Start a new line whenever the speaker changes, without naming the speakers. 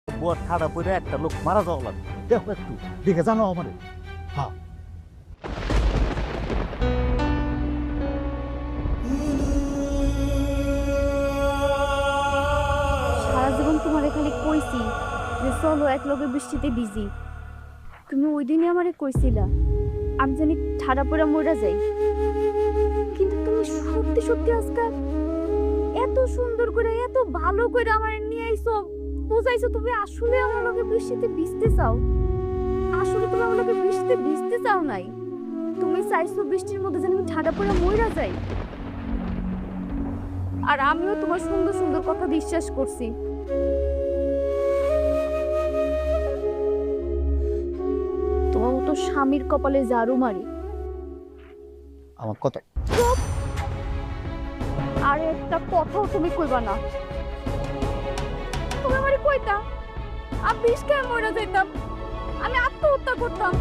বুয়ার ঠাড়া পড়ে একটা লোক মারা যাওয়া লাগবে। দেখো একটু দেখে জানো আমারে। হ্যাঁ
সারা জীবন তোমারে খালি কইছি যে চলো এক লগে বৃষ্টিতে বিজি। তুমি ওই দিনই আমারে কইছিলা আমি জানি ঠাড়া পড়া মরে যাই, কিন্তু তুমি সত্যি সত্যি আজকে এত সুন্দর করে এত ভালো করে আমার নিয়ে আইছো, বুঝাইছো তুমি আসলে আমার লগে বৃষ্টিতে ভিজতে চাও। আসলে তুমি আমার লগে বৃষ্টিতে ভিজতে চাও নাই, তুমি চাইছো বৃষ্টির মধ্যে যেন আমি ঠাড়া পড়া মরে যাই। আর আমিও তোমার সুন্দর সুন্দর কথা বিশ্বাস করছি। তোমার তো স্বামীর কপালে ঝাড়ু মারি।
আমার কথা
চুপ! আর একটা কথাও তুমি কইবা না। তুমি আমারে কইতা আমি বিষ খেয়ে মরে যাইতাম, আমি আত্মহত্যা করতাম,